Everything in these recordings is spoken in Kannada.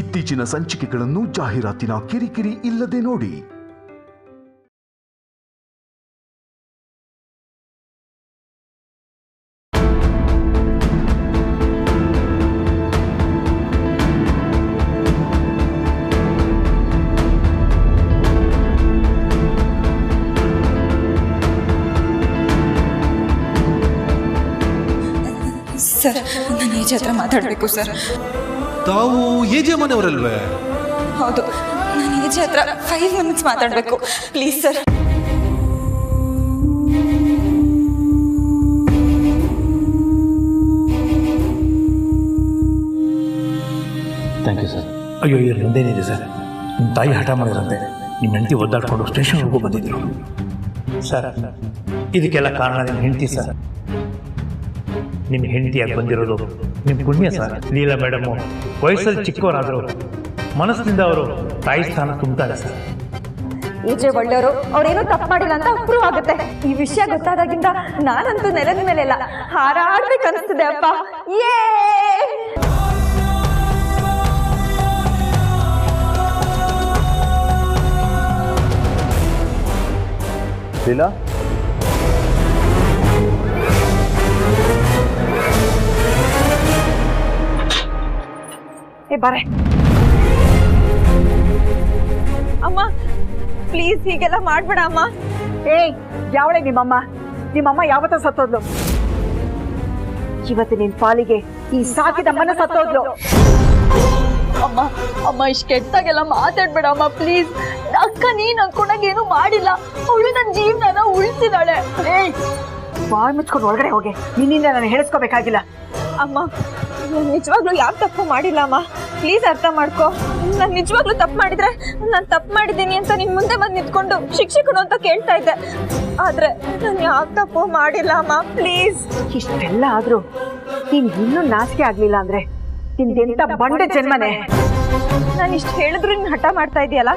ಇತ್ತೀಚಿನ ಸಂಚಿಕೆಗಳನ್ನು ಜಾಹೀರಾತಿನ ಕಿರಿಕಿರಿ ಇಲ್ಲದೆ ನೋಡಿ. ಸರ್, ನಾನು ಏಜ್ ಹತ್ರ ಮಾತಾಡಬೇಕು ಸರ್. ತಾವು ಏಜೆ ಮನೆಯವರಲ್ವೇ? ಹೌದು, ನಾನು ಏಜ್ ಹತ್ರ 5 minutes ಮಾತಾಡಬೇಕು, please sir. Thank you sir. ಅಯ್ಯೋ, ಇಲ್ಲಿ ಮುಂದೇನಿದೆ ಸರ್, ನಿಮ್ಮ ತಾಯಿ ಹಠ ಮಾಡಿದ್ರಂತೆ, ನಿಮ್ಮ ಹೆಂಡತಿ ಒದ್ದಾಡ್ಕೊಂಡು ಸ್ಟೇಷನ್ವರೆಗೂ ಬಂದಿದ್ರು ಸರ್. ಇದಕ್ಕೆಲ್ಲ ಕಾರಣ ನಿಮ್ಮ ಹೆಂಡತಿ ಸರ್. ನಿಮ್ಮ ಹೆಂಡತಿಯಾಗಿ ಬಂದಿರೋದು ನಿಮ್ಮ ಪುಣ್ಯ ಸರ್. ಲೀಲಾ ಮೇಡಮು ವಯಸ್ಸಲ್ಲಿ ಚಿಕ್ಕವರಾದರು, ಮನಸ್ಸಿನಿಂದ ಅವರು ತಾಯಿ ಸ್ಥಾನ ತುಂಬ್ತಾರೆ ಸರ್. ಈಜೆ ಒಳ್ಳೆಯವರು, ಅವ್ರೇನೋ ತಪ್ಪು ಮಾಡಿಲ್ಲ ಅಂತ ಅಪ್ರೂವ್ ಆಗುತ್ತೆ. ಈ ವಿಷಯ ಗೊತ್ತಾದಾಗಿಂದ ನಾನಂತೂ ನೆಲದ ಮೇಲೆಲ್ಲ ಹಾರಾಡ್ಬೇಕು ಅನಿಸ್ತದೆ ಅಪ್ಪ. ಲೀಲಾ, ಬಾರೆ ಅಮ್ಮ, ಪ್ಲೀಸ್ ಹೀಗೆಲ್ಲ ಮಾಡ್ಬೇಡ ಅಮ್ಮ. ಯಾವಳೆ ನಿಮ್ಮಮ್ಮ? ನಿಮ್ಮಮ್ಮ ಯಾವತ್ತ ಸತ್ತೋದ್ಲು? ಇವತ್ತು ನಿನ್ ಪಾಲಿಗೆ ಈ ಸಾಕಿದಮ್ಮನ ಸತ್ತೋದ್ಲು. ಅಮ್ಮ ಅಮ್ಮ, ಇಷ್ಟು ಕೆಟ್ಟಾಗೆಲ್ಲ ಮಾತಾಡ್ಬೇಡ ಅಮ್ಮ ಪ್ಲೀಸ್. ಅಕ್ಕ ನೀನ್ ಅನ್ಕೊಂಡಾಗ ಏನು ಮಾಡಿಲ್ಲ, ಅವಳು ನನ್ನ ಜೀವನನ ಉಳಿಸಿದಾಳೆ. ಬಾಯ್ ಮುಚ್ಕೊಂಡು ಒಳಗಡೆ ಹೋಗಿ, ನಿನ್ನಿಂದ ನಾನು ಹೇಳಿಸ್ಕೋಬೇಕಾಗಿಲ್ಲ. ಅಮ್ಮ, ನಾನು ನಿಜವಾಗ್ಲೂ ಯಾವ ತಪ್ಪು ಮಾಡಿಲ್ಲ ಅಮ್ಮ, ಪ್ಲೀಸ್ ಅರ್ಥ ಮಾಡ್ಕೋ. ನಾನು ನಿಜವಾಗ್ಲೂ ತಪ್ಪು ಮಾಡಿದ್ರೆ ನಾನು ತಪ್ಪು ಮಾಡಿದ್ದೀನಿ ಅಂತ ನಿನ್ ಮುಂದೆ ಬಂದು ನಿಂತ್ಕೊಂಡು ಶಿಕ್ಷಕನು ಅಂತ ಕೇಳ್ತಾ ಇದ್ದೆ. ಆದ್ರೆ ನಾನು ಯಾವ ತಪ್ಪು ಮಾಡಿಲ್ಲ ಅಮ್ಮ, ಪ್ಲೀಸ್. ಇಷ್ಟೆಲ್ಲ ಆದ್ರೂ ನೀನ್ ಇನ್ನೂ ನಾಚಿಕೆ ಆಗ್ಲಿಲ್ಲ ಅಂದ್ರೆ ನಿಂದೆಂತ ಬಂಡೆ ಜನ್ಮನೆ. ನಾನು ಇಷ್ಟು ಹೇಳಿದ್ರು ನೀನ್ ಹಠ ಮಾಡ್ತಾ ಇದೀಯಲ್ಲ,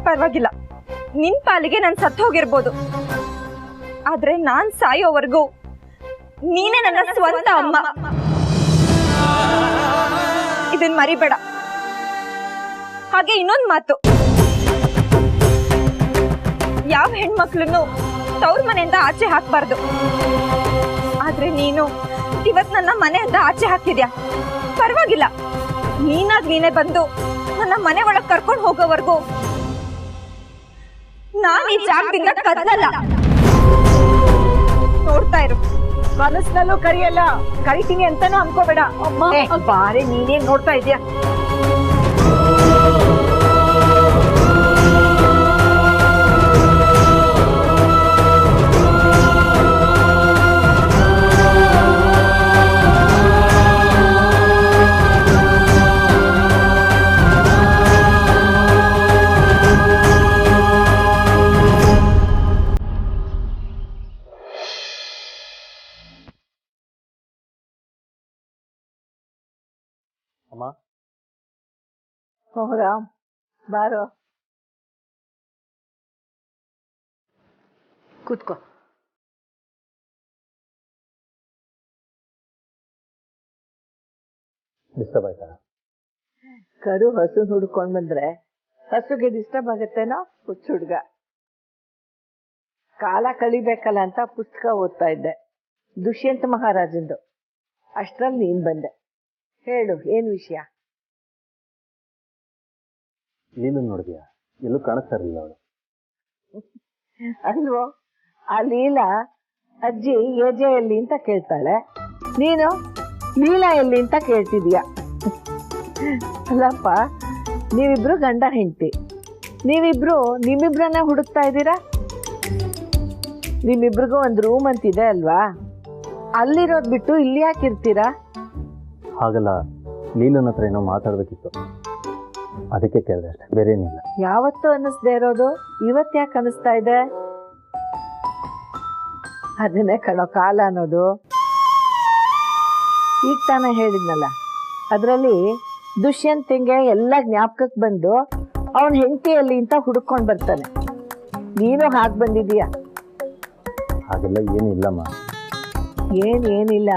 ಪರವಾಗಿಲ್ಲ, ನಿನ್ ಪಾಲಿಗೆ ನಾನು ಸತ್ತು ಹೋಗಿರ್ಬೋದು. ಆದ್ರೆ ನಾನ್ ಸಾಯೋವರೆಗೂ ನೀನೇ ನನ್ನ ಸ್ವಂತ ಅಮ್ಮ. ಇದನ್ ಮರಿಬೇಡ. ಹಾಗೆ ಇನ್ನೊಂದು ಮಾತು, ಯಾವ ಹೆಣ್ಮಕ್ಳನ್ನು ತವ್ರ ಮನೆಯಿಂದ ಆಚೆ ಹಾಕ್ಬಾರ್ದು. ಆದ್ರೆ ನೀನು ಇವತ್ ನನ್ನ ಮನೆಯಿಂದ ಆಚೆ ಹಾಕಿದ್ಯಾ, ಪರವಾಗಿಲ್ಲ. ನೀನೇ ಬಂದು ನನ್ನ ಮನೆ ಒಳಗ್ ಕರ್ಕೊಂಡು ಹೋಗೋವರೆಗೂ ನಾನ್ ಈ ಜಾಗದಿಂದ ಕದಲಲ್ಲ. ನೋಡ್ತಾ ಇರು. ಕನಸ್ನಲ್ಲೂ ಕರಿಯಲ್ಲ, ಕರಿತೀನಿ ಅಂತಾನು ಅನ್ಕೋಬೇಡ. ಬಾರೆ, ನೀನೇನ್ ನೋಡ್ತಾ ಇದೀಯ? ಅಮ್ಮ, ರಾಮ್, ಬಾರೋ, ಕೂತ್ಕೋ. ಡಿಸ್ಟರ್ಬ್ ಆಯ್ತಾ? ಕರು ಹಸು ಹುಡ್ಕೊಂಡ್ ಬಂದ್ರೆ ಹಸುಗೆ ಡಿಸ್ಟರ್ಬ್ ಆಗತ್ತೇನೋ? ಹುಚ್ಚ ಹುಡ್ಗ. ಕಾಲ ಕಳಿಬೇಕಲ್ಲ ಅಂತ ಪುಸ್ತಕ ಓದ್ತಾ ಇದ್ದೆ, ದುಷ್ಯಂತ ಮಹಾರಾಜಂದು. ಅಷ್ಟ್ರಲ್ಲಿ ನೀನ್ ಬಂದೆ. ಹೇಳು, ಏನ್ ವಿಷಯ? ಲೀಲಾ ನೋಡಿದ್ಯಾ? ಎಲ್ಲೂ ಕಾಣಿಸ್ತಾ ಇರಲಿಲ್ಲ ಅವಳು. ಅಲ್ವೋ, ಆ ಲೀಲಾ ಅಜ್ಜಿ ಏಜೆ ಎಲ್ಲಿ ಅಂತ ಕೇಳ್ತಾಳೆ, ನೀನು ಲೀಲಾ ಎಲ್ಲಿ ಅಂತ ಕೇಳ್ತಿದೀಯ. ಅಲ್ಲಪ್ಪ, ನೀವಿಬ್ರು ಗಂಡ ಹೆಂಡತಿ, ನೀವಿಬ್ರು ನಿಮ್ಮಿಬ್ರನ್ನ ಹುಡುಕ್ತಾ ಇದ್ದೀರಾ. ನಿಮ್ಮಿಬ್ರಿಗೂ ಒಂದು ರೂಮ್ ಅಂತಿದೆ ಅಲ್ವಾ? ಅಲ್ಲಿರೋದ್ ಬಿಟ್ಟು ಇಲ್ಲಿ ಯಾಕಿರ್ತೀರಾ? ಹಾಗಲ್ಲ, ಲೀಲನ ಹತ್ರ ಏನೋ ಮಾತಾಡ್ಬೇಕಿತ್ತು, ಅದಕ್ಕೆ ಕೇಳಿದೆ ಅಷ್ಟೇ, ಬೇರೆ ಏನಿಲ್ಲ. ಯಾವತ್ತೂ ಅನ್ನಿಸ್ದೇ ಇರೋದು ಇವತ್ತು ಯಾಕೆ ಅನ್ನಿಸ್ತಾ ಇದೆ? ಅದನ್ನೇ ಕಣೋ ಕಾಲ ಅನ್ನೋದು. ಈಗ ತಾನೇ ಹೇಳಿದ್ನಲ್ಲ, ಅದರಲ್ಲಿ ದುಷ್ಯಂತಿಗೆ ಎಲ್ಲ ಜ್ಞಾಪಕಕ್ಕೆ ಬಂದು ಅವನ ಹೆಂಡತಿಯಲ್ಲಿ ಅಂತ ಹುಡುಕೊಂಡು ಬರ್ತಾನೆ. ನೀನು ಹಾಗೆ ಬಂದಿದೀಯ. ಹಾಗೆಲ್ಲ ಏನಿಲ್ಲಮ್ಮ. ಏನಿಲ್ಲ,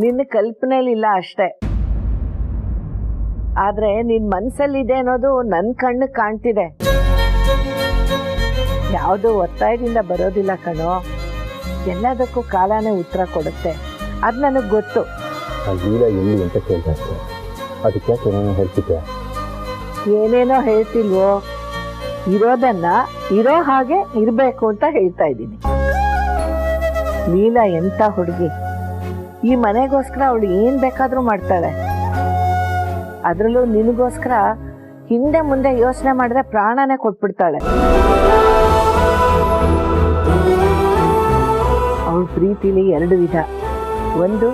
ನಿನ್ನ ಕಲ್ಪನೆಯಲ್ಲಿಲ್ಲ ಅಷ್ಟೇ. ಆದ್ರೆ ನಿನ್ ಮನ್ಸಲ್ಲಿದೆ ಅನ್ನೋದು ನನ್ನ ಕಣ್ಣು ಕಾಣ್ತಿದೆ. ಯಾವುದು ಒತ್ತಾಯದಿಂದ ಬರೋದಿಲ್ಲ ಕಣೋ. ಎಲ್ಲದಕ್ಕೂ ಕಾಲನೇ ಉತ್ತರ ಕೊಡುತ್ತೆ. ಅದು ನನಗೆ ಗೊತ್ತು. ಲೀಲಾ ಎಲ್ಲಿ ಅಂತ ಕೇಳ್ತಾ ಇದ್ದೆ, ಅದಕ್ಕೆ ಏನೇನೋ ಹೇಳ್ತಿದ್ದೆ. ಏನೇನೋ ಹೇಳ್ತಿಲ್ವೋ, ಇರೋದನ್ನ ಇರೋ ಹಾಗೆ ಇರಬೇಕು ಅಂತ ಹೇಳ್ತಾ ಇದ್ದೀನಿ. ಲೀಲಾ ಎಂತ ಹುಡುಗಿ, ಈ ಮನೆಗೋಸ್ಕರ ಅವಳು ಏನ್ ಬೇಕಾದ್ರೂ ಮಾಡ್ತಾಳೆ. ಅದ್ರಲ್ಲೂ ನಿನಗೋಸ್ಕರ ಹಿಂದೆ ಮುಂದೆ ಯೋಚನೆ ಮಾಡಿದ್ರೆ ಪ್ರಾಣನೇ ಕೊಟ್ಬಿಡ್ತಾಳೆ. ಅವಳ ಪ್ರೀತಿಲಿ 2 ವಿಧ. ಒಂದು,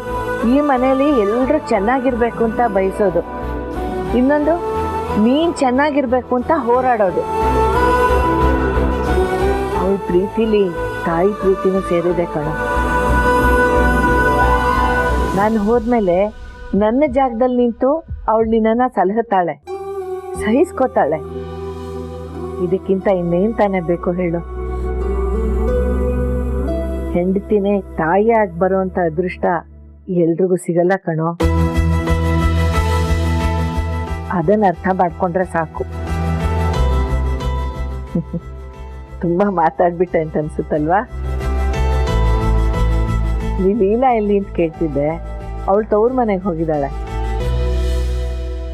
ಈ ಮನೆಯಲ್ಲಿ ಎಲ್ಲರೂ ಚೆನ್ನಾಗಿರ್ಬೇಕು ಅಂತ ಬಯಸೋದು. ಇನ್ನೊಂದು, ನೀನ್ ಚೆನ್ನಾಗಿರ್ಬೇಕು ಅಂತ ಹೋರಾಡೋದು. ಅವಳ ಪ್ರೀತಿಲಿ ತಾಯಿ ಪ್ರೀತಿನೂ ಸೇರಿದೆ ಕಣ. ನಾನು ಹೋದ್ಮೇಲೆ ನನ್ನ ಜಾಗದಲ್ಲಿ ನಿಂತು ಅವಳು ನಿನ್ನನ್ನ ಸಲಹುತ್ತಾಳೆ, ಸಹಿಸ್ಕೋತಾಳೆ. ಇದಕ್ಕಿಂತ ಇನ್ನೇನ್ ತಾನೇ ಬೇಕು ಹೇಳು? ಹೆಂಡತಿನೇ ತಾಯಿಯಾಗಿ ಬರುವಂತ ಅದೃಷ್ಟ ಎಲ್ರಿಗೂ ಸಿಗಲ್ಲ ಕಣೋ. ಅದನ್ನ ಅರ್ಥ ಮಾಡ್ಕೊಂಡ್ರೆ ಸಾಕು. ತುಂಬಾ ಮಾತಾಡ್ಬಿಟ್ಟೆ ಅಂತ ಅನ್ಸುತ್ತಲ್ವಾ? ನೀ ಲೀಲಾ ಎಲ್ಲಿ ಅಂತ ಕೇಳ್ತಿದ್ದೆ. ಅವಳು ತವ್ರ ಮನೆಗೆ ಹೋಗಿದ್ದಾಳೆ.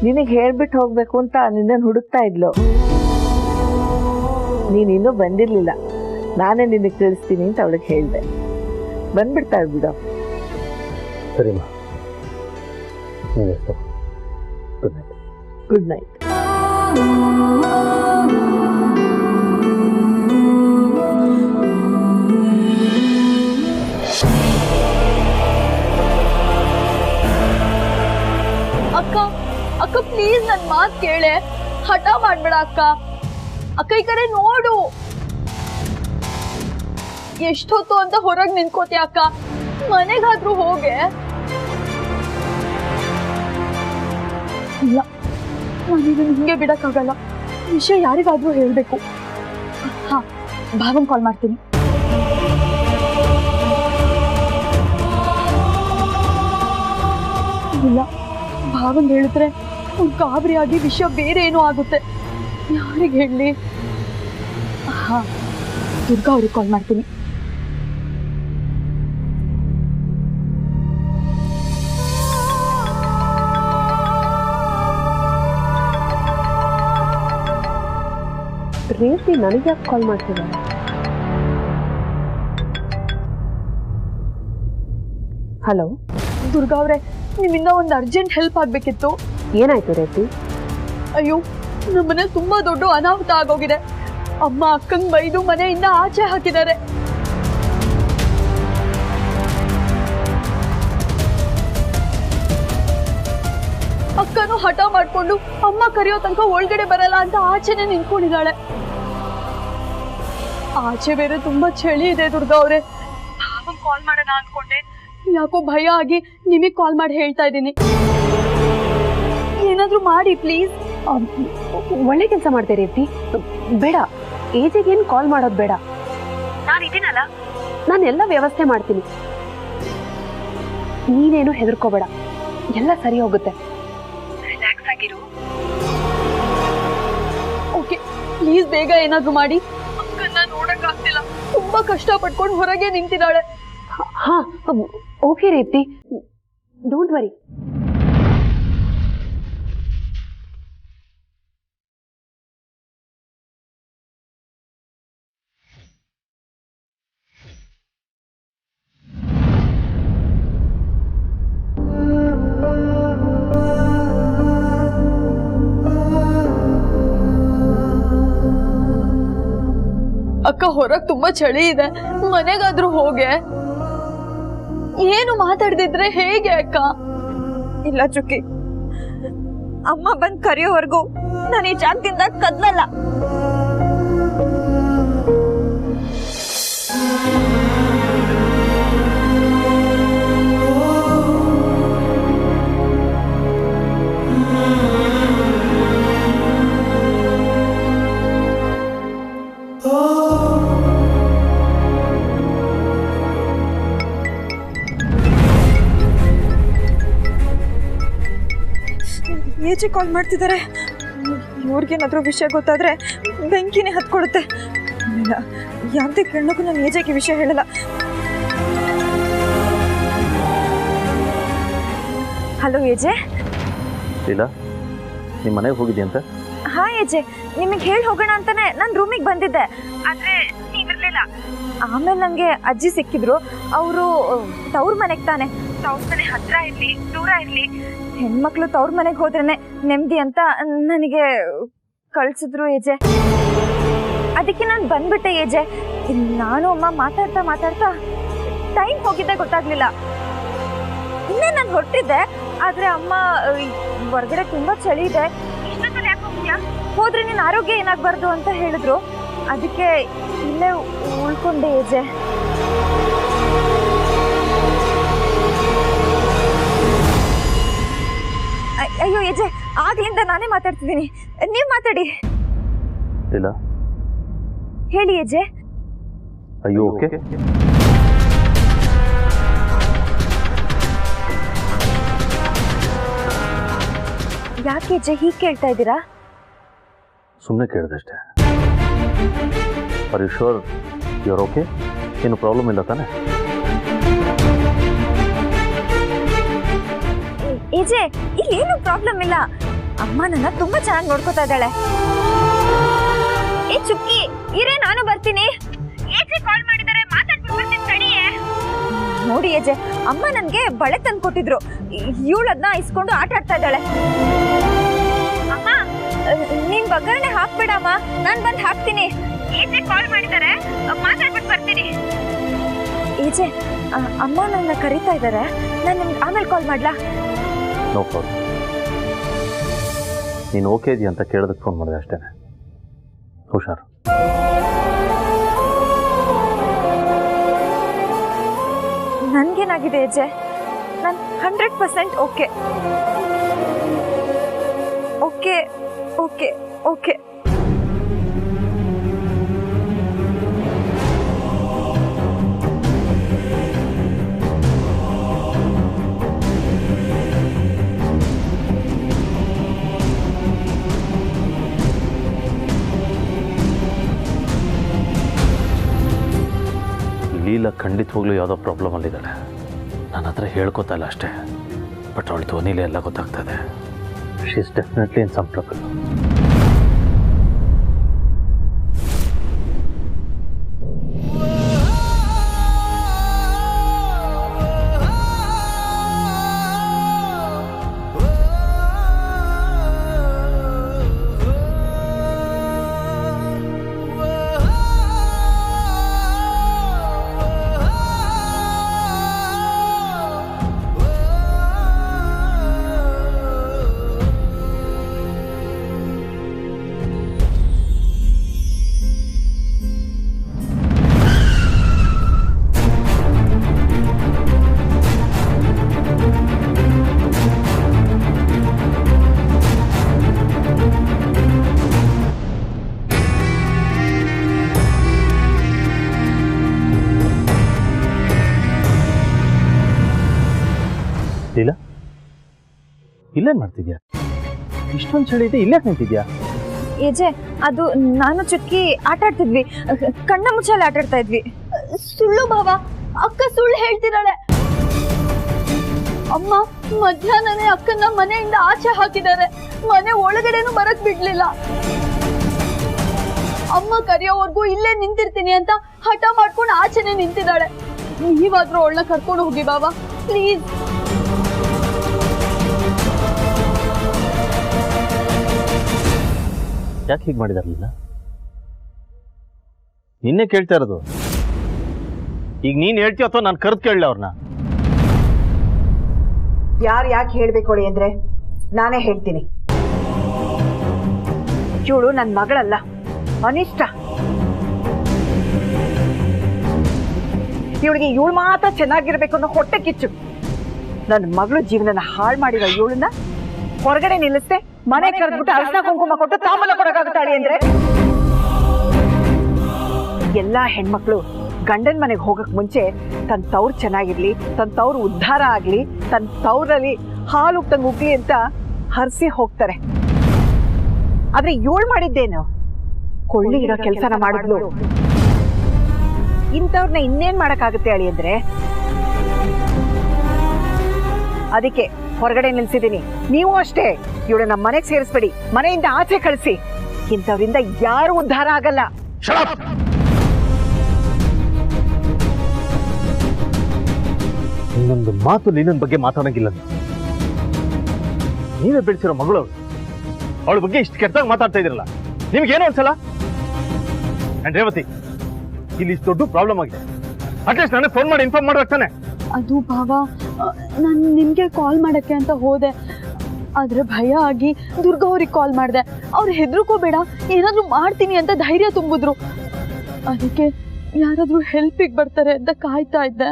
ನಿನಗೆ ಹೇಳ್ಬಿಟ್ಟು ಹೋಗ್ಬೇಕು ಅಂತ ನಿನ್ನನ್ನು ಹುಡುಕ್ತಾ ಇದ್ಲು. ನೀನಿನ್ನೂ ಬಂದಿರ್ಲಿಲ್ಲ. ನಾನೇ ನಿನಗೆ ತಿಳಿಸ್ತೀನಿ ಅಂತ ಅವಳಿಗೆ ಹೇಳಿದೆ. ಬಂದ್ಬಿಡ್ತಾಳೆ ಬಿಡು. ಸರಿಮ್ಮ, ನೀವೆಷ್ಟು. Good night. Good night. ಅಕ್ಕ ಅಕ್ಕ ಪ್ಲೀಸ್ ನನ್ ಮಾತ್ ಕೇಳೆ. ಹಠ ಮಾಡ್ಬೇಡ ಅಕ್ಕ. ಅಕ್ಕ ಈ ಕಡೆ ನೋಡು. ಎಷ್ಟೊತ್ತು ಅಂತ ಹೊರಗ್ ನಿಂತ್ಕೋತಿ ಅಕ್ಕ? ಮನೆಗಾದ್ರೂ ಹೋಗೆ. ಇಲ್ಲ, ನಾನೀಗ ಹಿಂಗೆ ಬಿಡಕ್ಕಾಗಲ್ಲ. ವಿಷಯ ಯಾರಿಗಾದ್ರೂ ಹೇಳ್ಬೇಕು. ಹಾ, ಭಾವನ್ ಕಾಲ್ ಮಾಡ್ತೀನಿ. ಇಲ್ಲ, ಭಾವನ್ ಹೇಳಿದ್ರೆ ಅವ್ನು ಗಾಬರಿಯಾಗಿ ವಿಷಯ ಬೇರೆ ಏನೋ ಆಗುತ್ತೆ. ಯಾರಿಗೆ ಹೇಳಲಿ? ಹಾ, ದುರ್ಗಾ ಅವ್ರಿಗೆ ಕಾಲ್ ಮಾಡ್ತೀನಿ. ರೇವತಿ ನನಗೆ ಯಾಕೆ ಕಾಲ್ ಮಾಡ್ತಿದ್ದಾರೆ? ಹಲೋ ದುರ್ಗಾ ಅವ್ರೆ, ನಿಮ್ಮಿಂದ ಒಂದು ಅರ್ಜೆಂಟ್ ಹೆಲ್ಪ್ ಆಗ್ಬೇಕಿತ್ತು. ಏನಾಯ್ತು ರೇವತಿ? ಅಯ್ಯೋ, ನಮ್ಮನೆ ತುಂಬಾ ದೊಡ್ಡ ಅನಾಹುತ ಆಗೋಗಿದೆ. ಅಮ್ಮ ಅಕ್ಕಂಗ್ ಬೈದು ಮನೆಯಿಂದ ಆಚೆ ಹಾಕಿದ್ದಾರೆ. ಅಕ್ಕನು ಹಠ ಮಾಡ್ಕೊಂಡು ಅಮ್ಮ ಕರೆಯೋ ತನಕ ಒಳಗಡೆ ಬರಲ್ಲ ಅಂತ ಆಚೆನೆ ನಿಂತ್ಕೊಂಡಿದ್ದಾಳೆ. ಆಚೆ ಬೇರೆ ತುಂಬಾ ಚಳಿ ಇದೆ ದುರ್ಗಾ ಅವ್ರೆ. ಕಾಲ್ ಮಾಡೋಣ ಅನ್ಕೊಂಡೆ, ಯಾಕೋ ಭಯ ಆಗಿ ನಿಮಗ್ ಕಾಲ್ ಮಾಡಿ ಹೇಳ್ತಾ ಇದ್ದೀನಿ. ಏನಾದ್ರೂ ಮಾಡಿ ಪ್ಲೀಸ್. ಒಳ್ಳೆ ಕೆಲಸ ಮಾಡ್ತೇನೆ ರೇವತಿ. ಬೇಡ, ಏಜಿಗೇನು ಕಾಲ್ ಮಾಡೋದು ಬೇಡ. ನಾನು ಇದೀನಲ್ಲ, ನಾನು ಎಲ್ಲ ವ್ಯವಸ್ಥೆ ಮಾಡ್ತೀನಿ. ನೀನೇನು ಹೆದರ್ಕೋಬೇಡ, ಎಲ್ಲ ಸರಿ ಹೋಗುತ್ತೆ. ರಿಲ್ಯಾಕ್ಸ್ ಆಗಿರು. ಓಕೆ, ಪ್ಲೀಸ್ ಬೇಗ ಏನಾದ್ರೂ ಮಾಡಿ. ಅಕ್ಕನ್ನ ನೋಡಕ್ ಆಗ್ತಿಲ್ಲ, ತುಂಬಾ ಕಷ್ಟ ಪಟ್ಕೊಂಡು ಹೊರಗೆ ನಿಂತಿದ್ದಾಳೆ. ಹಾ, ಓಕೆ ರೇವತಿ, ಡೋಂಟ್ ವರಿ. ಅಕ್ಕ, ಹೊರಗ್ ತುಂಬಾ ಚಳಿ ಇದೆ, ಮನೆಗಾದ್ರೂ ಹೋಗೆ. ಏನು ಮಾತಾಡ್ದಿದ್ರೆ ಹೇಗೆ ಅಕ್ಕ? ಇಲ್ಲ ಚುಕ್ಕಿ, ಅಮ್ಮ ಬಂದ್ ಕರೆಯೋವರೆಗೂ ನಾನು ಈ ಜಾಗದಿಂದ ಕದ್ಲಲ್ಲ. ಏಜೆ ಕಾಲ್ ಮಾಡ್ತಿದ್ದಾರೆ. ಇವ್ರಿಗೇನಾದ್ರೂ ವಿಷಯ ಗೊತ್ತಾದ್ರೆ ಬೆಂಕಿನೇ ಹತ್ಕೊಡುತ್ತೆ. ಇಲ್ಲ, ಯಾವುದೇ ಕಾರಣಕ್ಕೂ ನಾನು ಏಜೆಗೆ ವಿಷಯ ಹೇಳಲ್ಲ. ಹಲೋ ಏಜೆ. ಇಲ್ಲ, ನಿಮ್ಮ ಮನೆಗೆ ಹೋಗಿದ್ಯಂತ? ಹಾ ಏಜೆ, ನಿಮಗೆ ಹೇಳಿ ಹೋಗೋಣ ಅಂತಾನೆ ನಾನು ರೂಮಿಗೆ ಬಂದಿದ್ದೆ, ಆದ್ರೆ ನೀವಿರ್ಲಿಲ್ಲ. ಆಮೇಲೆ ನನಗೆ ಅಜ್ಜಿ ಸಿಕ್ಕಿದ್ರು. ಅವರು ತವ್ರ ಮನೆಗೆ ತಾನೆ, ತವ್ರ ಮನೆ ಹತ್ರ ಇರಲಿ ದೂರ ಇರಲಿ, ಹೆಣ್ಮಕ್ಳು ತವ್ರ ಮನೆಗೆ ಹೋದ್ರೇನೆ ನೆಮ್ಮದಿ ಅಂತ ನನಗೆ ಕಳಿಸಿದ್ರು ಏಜೆ. ಅದಕ್ಕೆ ನಾನು ಬಂದ್ಬಿಟ್ಟೆ ಏಜೆ. ನಾನು ಅಮ್ಮ ಮಾತಾಡ್ತಾ ಟೈಮ್ ಹೋಗಿದ್ದೆ ಗೊತ್ತಾಗ್ಲಿಲ್ಲ. ಇನ್ನೇ ನಾನು ಹೊರಟಿದ್ದೆ, ಆದ್ರೆ ಅಮ್ಮ ಹೊರಗಡೆ ತುಂಬಾ ಚಳಿ ಇದೆ, ಇಷ್ಟೊತ್ತಲ್ಲಿ ಯಾಕೆ ಹೋಗ್ತೀಯಾ, ಹೋದ್ರೆ ನಿನ್ನ ಆರೋಗ್ಯ ಏನಾಗಬಾರ್ದು ಅಂತ ಹೇಳಿದ್ರು. ಅದಕ್ಕೆ ಇಲ್ಲೇ ಉಳ್ಕೊಂಡೆ ಏಜೆ. ಅಯ್ಯೋ ಏಜೆ, ಆಗ್ಲಿಂದ ನಾನೇ ಮಾತಾಡ್ತಿದ್ದೀನಿ, ನೀವು ಮಾತಾಡಿ. ಇಲ್ಲ, ಹೇಳಿ ಏಜೆ. ಅಯ್ಯೋ ಓಕೆ. ಯಾಕೆ ಏಜೆ ಹೀಗೆ ಕೇಳ್ತಾ ಇದ್ದೀರಾ? ಸುಮ್ಮನೆ ಕೇಳಿದಷ್ಟೇ. Are you sure you are okay? ಏನು ಪ್ರಾಬ್ಲಮ್ ಇಲ್ಲ ತಾನೆ? ಏಜೆ, ಇಲ್ಲೇನು ಪ್ರಾಬ್ಲಮ್ ಇಲ್ಲ. ಅಮ್ಮ ನನ್ನ ತುಂಬಾ ಚೆನ್ನಾಗಿ ನೋಡ್ಕೋತಾ ಇದ್ದಾಳೆ. ಏ ಚುಕ್ಕಿ ಇರೇ, ನಾನು ಬರ್ತೀನಿ. ಏಜೆ ಕಾಲ್ ಮಾಡಿದ್ದಾರೆ, ಮಾತಾಡ್ಬಿಟ್ಟು ಬರ್ತೀನಿ ತಡಿಯೇ. ನೋಡಿ ಏಜೆ, ಅಮ್ಮ ನನ್ಗೆ ಬಳೆ ತಂದು ಕೊಟ್ಟಿದ್ರು, ಇವಳದ್ನ ಇಸ್ಕೊಂಡು ಆಟ ಆಡ್ತಾ ಇದ್ದಾಳೆ. ಅಮ್ಮ ನೀನ್ ಒಗ್ಗರಣೆ ಹಾಕ್ಬೇಡಮ್ಮ, ನಾನ್ ಬಂದು ಹಾಕ್ತೀನಿ. ಏಜೆ ಕಾಲ್ ಮಾಡಿದ್ದಾರೆ, ಮಾತಾಡ್ಬಿಟ್ಟು ಬರ್ತೀನಿ. ಏಜೆ, ಅಮ್ಮ ನನ್ನ ಕರೀತಾ ಇದ್ದಾರೆ, ನಾನು ನಿಮ್ಗೆ ಆಮೇಲೆ ಕಾಲ್ ಮಾಡ್ಲಾ? No problem. ನೀನು ಓಕೆ ಇದೆಯಾ ಅಂತ ಕೇಳೋದಕ್ಕೆ ಫೋನ್ ಮಾಡಿದೆ ಅಷ್ಟೇ. ಹುಷಾರು. ನನ್ಗೇನಾಗಿದೆ ಏಜೆ? ನಾನು 100% okay okay okay okay. Leela ಖಂಡಿತವಾಗ್ಲೂ ಯಾವುದೋ ಪ್ರಾಬ್ಲಮಲ್ಲಿದ್ದಾಳೆ. ನನ್ನ ಹತ್ರ ಹೇಳ್ಕೊತಾ ಇಲ್ಲ ಅಷ್ಟೇ, ಬಟ್ ಅವಳ ಧ್ವನಿಲೇ ಎಲ್ಲ ಗೊತ್ತಾಗ್ತದೆ. She is definitely in some trouble. Leela, ಇಲ್ಲೇನು ಮಾಡ್ತಿದ್ಯಾ? ಇಷ್ಟೊಂದು ಚಳಿ ಇದೆ, ಇಲ್ಲೇ ನಿಂತಿದ್ಯಾ? ಏಜೆ, ಅದು ನಾನು ಚುಕ್ಕಿ ಆಟ ಆಡ್ತಿದ್ವಿ, ಕಣ್ಣ ಮುಚ್ಚಾಲೆ ಆಟ ಆಡ್ತಾ ಇದ್ವಿ. ಸುಳ್ಳು ಭಾವ, ಅಕ್ಕ ಸುಳ್ಳು ಹೇಳ್ತಿದ್ದಾಳೆ. ಅಮ್ಮ ಮಧ್ಯಾಹ್ನನೇ ಅಕ್ಕನ ಮನೆಯಿಂದ ಆಚೆ ಹಾಕಿದ್ದಾರೆ, ಮನೆ ಒಳಗಡೆನೂ ಬರಕ್ ಬಿಡ್ಲಿಲ್ಲ. ಅಮ್ಮ ಕರೆಯೋವರೆಗೂ ಇಲ್ಲೇ ನಿಂತಿರ್ತೀನಿ ಅಂತ ಹಠ ಮಾಡ್ಕೊಂಡು ಆಚೆನೆ ನಿಂತಿದ್ದಾಳೆ. ನೀವಾದ್ರೂ ಅವಳನ್ನ ಕರ್ಕೊಂಡು ಹೋಗಿ ಬಾಬಾ ಪ್ಲೀಸ್. ಯಾಕೆ ಹೀಗೆ ಮಾಡಿದಾರಲಿಲ್ಲ? ನಿನ್ನೆ ಕೇಳ್ತಾ ಇರೋದು. ಈಗ ನೀನು ಹೇಳ್ತೀಯ ಅಥವಾ ನಾನು ಕರೆದು ಕೇಳಲ್ಲ ಅವ್ರನ್ನ? ಯಾರು ಯಾಕೆ ಹೇಳ್ಬೇಕು ಅಂದ್ರೆ ನಾನೇ ಹೇಳ್ತೀನಿ. ಇವಳು ನನ್ನ ಮಗಳಲ್ಲ, ಅನಿಷ್ಟ. ಇವಳಿಗೆ ಇವಳು ಮಾತ್ರ ಚೆನ್ನಾಗಿರ್ಬೇಕು ಅನ್ನೋ ಹೊಟ್ಟೆ ಕಿಚ್ಚು. ನನ್ನ ಮಗಳು ಜೀವನನ ಹಾಳು ಮಾಡಿರೋ ಇವಳನ್ನ ಹೊರಗಡೆ ನಿಲ್ಲಿಸ್ತೆ ಮನೆ ಕರೆದ್ಬಿಟ್ಟು ಅರ್ಶನ ಕುಂಕುಮ ಕೊಟ್ಟು ತಾಂಬೂಲ ಕೊಡಕ್ಕಾಗುತ್ತಾಳೆ ಅಂದ್ರೆ? ಎಲ್ಲಾ ಹೆಣ್ಮಕ್ಳು ಗಂಡನ ಮನೆಗೆ ಹೋಗಕ್ ಮುಂಚೆ ತನ್ನ ತವ್ರು ಚೆನ್ನಾಗಿರ್ಲಿ, ತನ್ನ ತವ್ರು ಉದ್ಧಾರ ಆಗ್ಲಿ, ತನ್ನ ತವ್ರಲ್ಲಿ ಹಾಲು ಉಕ್ತಂಗೆ ಉಗ್ಲಿ ಅಂತ ಹರಿಸಿ ಹೋಗ್ತಾರೆ. ಆದ್ರೆ ಇವಳು ಮಾಡಿದ್ದೇನು? ಕೊಳ್ಳಿ ಇಡೋ ಕೆಲಸನ ಮಾಡಿದ್ಲು. ಇಂಥವ್ರನ್ನ ಇನ್ನೇನ್ ಮಾಡಕ್ಕಾಗುತ್ತೆ ಅಳಿಯಂದ್ರೆ? ಅದಕ್ಕೆ ಹೊರಗಡೆ ನಿಲ್ಸಿದ್ದೀನಿ. ನೀವು ಅಷ್ಟೇ, ಇವಳು ನಮ್ಮ ಮನೆಗೆ ಸೇರಿಸ್ಬೇಡಿ, ಮನೆಯಿಂದ ಆಚೆ ಕಳಿಸಿ. ಇಂಥವ್ರಿಂದ ಯಾರು ಉದ್ಧಾರ ಆಗಲ್ಲ. ಇನ್ನೊಂದು ಮಾತು ಲೀಲನ್ ಬಗ್ಗೆ ಮಾತಾಡಂಗಿಲ್ಲ. ನೀವೇ ಬೆಳೆಸಿರೋ ಮಗಳು ಅವಳ ಬಗ್ಗೆ ಇಷ್ಟು ಕೆಟ್ಟದಾಗ ಮಾತಾಡ್ತಾ ಇದ್ರಲ್ಲ, ನಿಮ್ಗೇನೋ ಒಂದ್ಸಲ. ಅಂಡ್ ರೇವತಿ, ಇಲ್ಲಿ ಇಷ್ಟು ದೊಡ್ಡ ಪ್ರಾಬ್ಲಮ್ ಆಗಿದೆ, ಅಟ್ಲೀಸ್ಟ್ ನನಗೆ ಫೋನ್ ಮಾಡಿ ಇನ್ಫಾರ್ಮ್ ಮಾಡ್ಬೇಕಾನೆ. ಅದು ಭಾವ, ನಾನು ನಿಮಗೆ ಕಾಲ್ ಮಾಡಕ್ಕೆ ಅಂತ ಹೋದೆ, ಆದ್ರೆ ಭಯ ಆಗಿ ದುರ್ಗಾ ಅವ್ರಿಗೆ ಕಾಲ್ ಮಾಡಿದೆ. ಅವ್ರು ಹೆದರ್ಕೋಬೇಡ, ಏನಾದ್ರೂ ಮಾಡ್ತೀನಿ ಅಂತ ಧೈರ್ಯ ತುಂಬಿದ್ರು. ಅದಕ್ಕೆ ಯಾರಾದ್ರೂ ಹೆಲ್ಪಿಗೆ ಬರ್ತಾರೆ ಅಂತ ಕಾಯ್ತಾ ಇದ್ದೆ.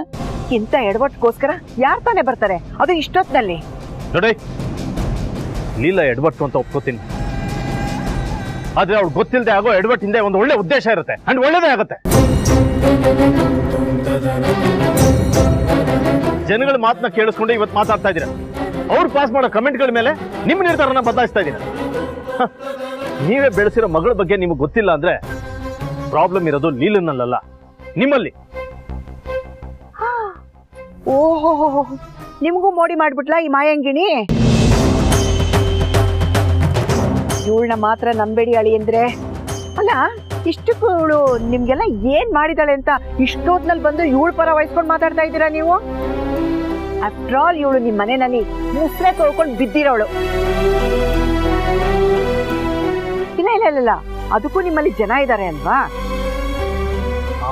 ಇಂಥ ಎಡವಟ್ಗೋಸ್ಕರ ಯಾರು ತಾನೇ ಬರ್ತಾರೆ, ಅದು ಇಷ್ಟೊತ್ತಿನಲ್ಲಿ? ನೋಡಿ, ಲೀಲಾ ಎಡವಟ್ಟು ಅಂತ ಒಪ್ಕೋತೀನಿ, ಆದ್ರೆ ಅವ್ಳು ಗೊತ್ತಿಲ್ಲದೆ ಆಗೋ ಎಡವಟ್ ಹಿಂದೆ ಒಂದು ಒಳ್ಳೆ ಉದ್ದೇಶ ಇರುತ್ತೆ, ಅಂಡ್ ಒಳ್ಳೇದೇ ಆಗುತ್ತೆ. ಜನಗಳ ಮಾತನ್ನ ಕೇಳಿಸ್ಕೊಂಡು ಇವತ್ತು ಮಾತಾಡ್ತಾ ಇದ್ದೀರಾ. ಅವ್ರು ಪಾಸ್ ಮಾಡೋ ಕಮೆಂಟ್ಗಳ ಮೇಲೆ ನಿಮ್ಮ ನಿರ್ಧಾರನ ಬದಲಾಯಿಸ್ತಾ ಇದ್ದೀರಾ. ನೀವೇ ಬೆಳೆಸಿರೋ ಮಗಳ ಬಗ್ಗೆ ನಿಮಗೆ ಗೊತ್ತಿಲ್ಲ ಅಂದ್ರೆ ಪ್ರಾಬ್ಲಮ್ ಇರೋದು ಲೀಲನಲ್ಲ, ನಿಮ್ಮಲ್ಲಿ. ಓಹೋ, ನಿಮಗೂ ಮೋಡಿ ಮಾಡ್ಬಿಟ್ಲಾ ಈ ಮಾಯಂಗಿಣಿ? ಇವಳನ್ನ ಮಾತ್ರ ನಂಬೇಡಿ ಅಳಿಯಂದ್ರೆ. ಅಲ್ಲ, ಇಷ್ಟಕ್ಕೂ ಇವಳು ನಿಮ್ಗೆಲ್ಲ ಏನ್ ಮಾಡಿದಾಳೆ ಅಂತ ಇಷ್ಟೊತ್ನಲ್ಲಿ ಬಂದು ಇವಳ ಪರ ವಹಿಸ್ಕೊಂಡು ಮಾತಾಡ್ತಾ ಇದ್ದೀರಾ ನೀವು? ಆಫ್ಟರ್ ಆಲ್ ಇವಳು ನಿಮ್ಮ ಮನೆಯಲ್ಲಿ ಮುಸ್ರೆ ತೊಳ್ಕೊಂಡು ಬಿದ್ದಿರೋಳು. ಇಲ್ಲ, ಅದಕ್ಕೂ ನಿಮ್ಮಲ್ಲಿ ಜನ ಇದ್ದಾರೆ ಅಲ್ವಾ?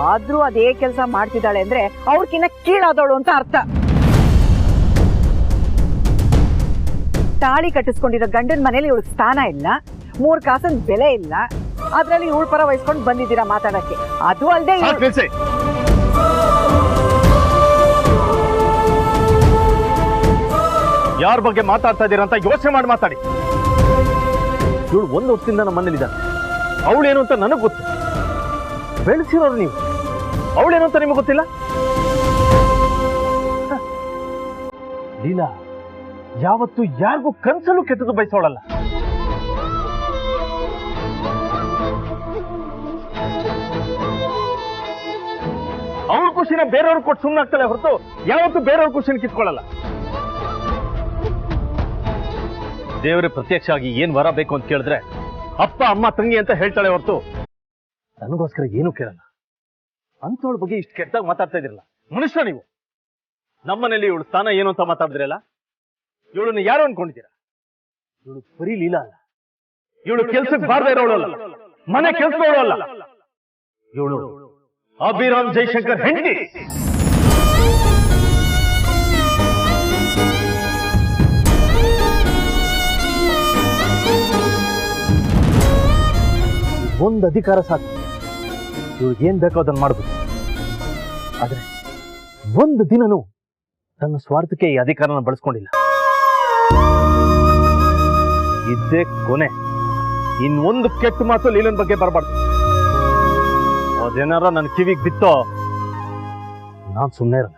ಆದ್ರೂ ಅದೇ ಕೆಲಸ ಮಾಡ್ತಿದ್ದಾಳೆ ಅಂದ್ರೆ ಅವ್ರಕಿನ್ನ ಕೀಳಾದವಳು ಅಂತ ಅರ್ಥ. ತಾಳಿ ಕಟ್ಟಿಸ್ಕೊಂಡಿರೋ ಗಂಡನ ಮನೇಲಿ ಇವಳಿಗೆ ಸ್ಥಾನ ಇಲ್ಲ, 3 ಕಾಸಿನ ಬೆಲೆ ಇಲ್ಲ, ಅದ್ರಲ್ಲಿ ಇವಳ ಪರ ವಹಿಸ್ಕೊಂಡು ಬಂದಿದ್ದೀರಾ ಮಾತಾಡಕ್ಕೆ. ಅದು ಅಲ್ಲದೆ ಯಾರ ಬಗ್ಗೆ ಮಾತಾಡ್ತಾ ಇದ್ದೀರಾ ಅಂತ ಯೋಚನೆ ಮಾಡಿ ಮಾತಾಡಿ. ಇವಳು 1 ವರ್ಷದಿಂದ ನಮ್ಮ ಮನೇಲಿದ್ದಾಳೆ. ಅವಳೇನು ಅಂತ ನನಗೆ ಗೊತ್ತು, ಬೆಳೆಸಿರೋರು ನೀವು. ಅವಳೇನು ಅಂತ ನಿಮಗೆ ಗೊತ್ತಿಲ್ಲ? ಲೀಲಾ ಯಾವತ್ತು ಯಾರಿಗೂ ಕನ್ಸಲ್ಲೂ ಕೆಟ್ಟದ್ದು ಬಯಸೋಳಲ್ಲ. ಅವ್ರ ಖುಷಿನ ಬೇರೆಯವ್ರಿಗೆ ಕೊಟ್ಟು ಸುಮ್ಮನಾಗ್ತಾಳೆ ಹೊರತು ಯಾವತ್ತೂ ಬೇರೆಯವ್ರ ಖುಷಿನ ಕಿತ್ಕೊಳ್ಳಲ್ಲ. ದೇವರೇ ಪ್ರತ್ಯಕ್ಷ ಆಗಿ ಏನ್ ವರ ಬೇಕು ಅಂತ ಕೇಳಿದ್ರೆ ಅಪ್ಪ ಅಮ್ಮ ತಂಗಿ ಅಂತ ಹೇಳ್ತಾಳೆ ಹೊರತು ನನಗೋಸ್ಕರ ಏನು ಕೇಳಲ್ಲ. ಅಂತವಳ ಬಗ್ಗೆ ಇಷ್ಟು ಕೆಟ್ಟದಾಗ ಮಾತಾಡ್ತಾ ಇದ್ರಲ್ಲ ಮನುಷ್ಯ ನೀವು. ನಮ್ಮನೇಲಿ ಇವಳು ಸ್ಥಾನ ಏನು ಅಂತ ಮಾತಾಡಿದ್ರಲ್ಲ, ಇವಳನ್ನು ಯಾರು ಅನ್ಕೊಂಡಿದ್ದೀರಾ? ಇವಳು ಬರೀ ಲೀಲಾ ಅಲ್ಲ, ಇವಳು ಕೆಲ್ಸಕ್ಕೆ ಬಾರದೇ ಇರೋಳು ಅಲ್ಲ, ಮನೆ ಕೆಲ್ಸದವಳು ಅಲ್ಲ. ಇವಳು ಅಭಿರಾಮ್ ಜೈಶಂಕರ್ ಹೆಂಡತಿ. ಒಂದು ಅಧಿಕಾರ ಸಾಕು, ಇವಳಿಗೆ ಏನ್ ಬೇಕೋ ಅದನ್ನು ಮಾಡ್ಬೋದು. ಆದ್ರೆ ಒಂದು ದಿನನೂ ತನ್ನ ಸ್ವಾರ್ಥಕ್ಕೆ ಈ ಅಧಿಕಾರನ ಬಳಸ್ಕೊಂಡಿಲ್ಲ. ಇದ್ದೇ ಕೊನೆ. ಇನ್ನೊಂದು ಕೆಟ್ಟ ಮಾತು ಲೀಲನ್ ಬಗ್ಗೆ ಬರಬಾರ್ದು. ಅದೇನಾರ ನನ್ನ ಕಿವಿಗೆ ಬಿತ್ತೋ ನಾನ್ ಸುಮ್ಮನೆ ಇರಲ್ಲ.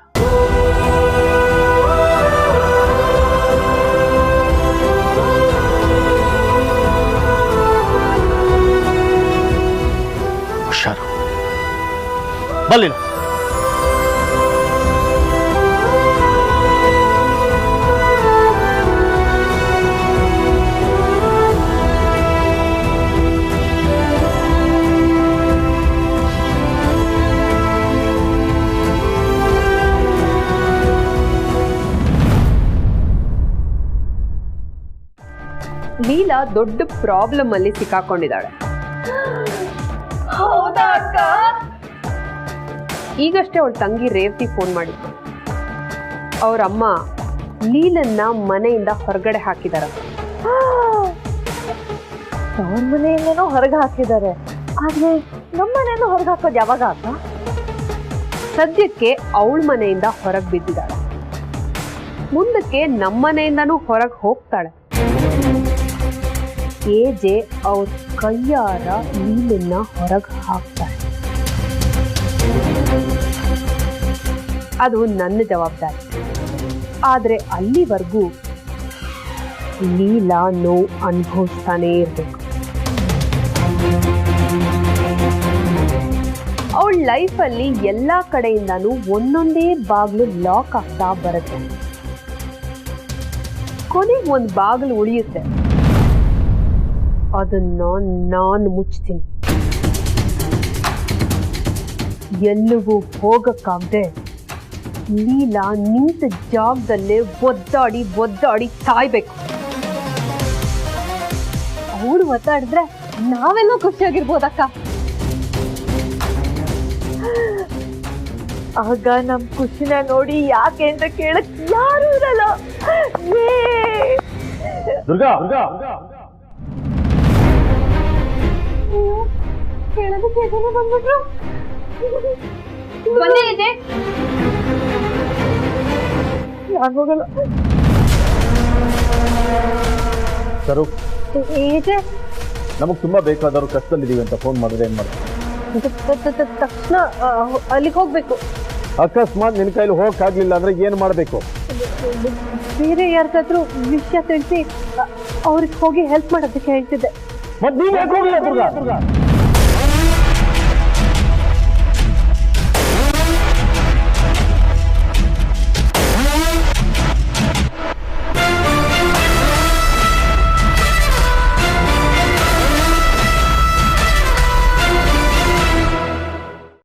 ಹುಷಾರು, ಬಲ್ಲಿಲ್ಲ. ಲೀಲಾ ದೊಡ್ಡ ಪ್ರಾಬ್ಲಮ್ ಅಲ್ಲಿ ಸಿಕ್ಕಾಕೊಂಡಿದ್ದಾಳೆ. ಈಗಷ್ಟೇ ಅವಳ ತಂಗಿ ರೇವತಿ ಫೋನ್ ಮಾಡಿದ್ರು. ಅವರಮ್ಮ ಲೀಲನ್ನ ಮನೆಯಿಂದ ಹೊರಗಡೆ ಹಾಕಿದಾರ. ಅವ್ರ ಮನೆಯಿಂದನೂ ಹೊರಗೆ ಹಾಕಿದ್ದಾರೆ, ಆದ್ರೆ ನಮ್ಮ ಮನೆಯನ್ನು ಹೊರಗೆ ಹಾಕೋದು ಯಾವಾಗ ಅಂತ? ಸದ್ಯಕ್ಕೆ ಅವಳ ಮನೆಯಿಂದ ಹೊರಗೆ ಬಿದ್ದಿದ್ದಾಳೆ. ಮುಂದಕ್ಕೆ ನಮ್ಮ ಮನೆಯಿಂದನೂ ಹೊರಗೆ ಹೋಗ್ತಾಳೆ. ಏಜೆ ಅವ್ರ ಕೈಯಾರ ಲೀಲನ್ನ ಹೊರಗೆ ಹಾಕ್ತಾಳೆ. ಅದು ನನ್ನ ಜವಾಬ್ದಾರಿ. ಆದ್ರೆ ಅಲ್ಲಿವರೆಗೂ ಲೀಲಾ ನೋವು ಅನುಭವಿಸ್ತಾನೇ ಇರ್ಬೇಕು. ಅವಳ ಲೈಫಲ್ಲಿ ಎಲ್ಲಾ ಕಡೆಯಿಂದಾನು ಒಂದೊಂದೇ ಬಾಗ್ಲು ಲಾಕ್ ಆಗ್ತಾ ಬರುತ್ತೆ. ಕೊನೆಗೆ ಒಂದು ಬಾಗಿಲು ಉಳಿಯುತ್ತೆ, ಅದನ್ನ ನಾನು ಮುಚ್ತೀನಿ. ಎಲ್ಲಿಗೂ ಹೋಗಕ್ಕಾಗದೆ ಲೀಲಾ ನಿಂತ ಜಾಗದಲ್ಲೇ ಒದ್ದಾಡಿ ಒದ್ದಾಡಿ ಸಾಯ್ಬೇಕು. ಅವಳು ಒದ್ದಾಡಿದ್ರೆ ನಾವೆಲ್ಲ ಖುಷಿಯಾಗಿರ್ಬೋದಕ್ಕ. ಆಗ ನಮ್ ಖುಷಿನ ನೋಡಿ ಯಾಕೆ ಅಂತ ಕೇಳಕ್ ಯಾರು ಇರಲ್ಲ. ದುರ್ಗಾ ಕೇಳೋದಕ್ಕೆ ಬಂದ್ಬಿಟ್ರು. ಬಂದೇ ಇದೆ. ಯಾಗೋಗಲ್ಲ ಸರು, ಏಜೆ ನಮಗ್ ತುಂಬಾ ಬೇಕಾದವರು ಕಷ್ಟದಲ್ಲಿದ್ದೀವಿ ಅಂತ ಫೋನ್ ಮಾಡಿದ್ರೆ ಏನ್ ಮಾಡ್ತೀವಿ? ತಕ್ಷಣ ಅಲ್ಲಿಗೆ ಹೋಗ್ಬೇಕು. ಅಕಸ್ಮಾತ್ ನಿನ್ ಕೈಲಿ ಹೋಗಕ್ಕಾಗ್ಲಿಲ್ಲ ಅಂದ್ರೆ ಏನ್ ಮಾಡ್ಬೇಕು? ಬೇರೆ ಯಾರಿಗಾದ್ರೂ ವಿಷಯ ತಿಳಿಸಿ ಅವ್ರಿಗೆ ಹೋಗಿ ಹೆಲ್ಪ್ ಮಾಡೋದಕ್ಕೆ ಹೇಳ್ತಿದ್ದೆ. ಮತ್ ನೀವ್ ಯಾಕೆ ಹೋಗಿಲ್ಲ ದುರ್ಗಾ?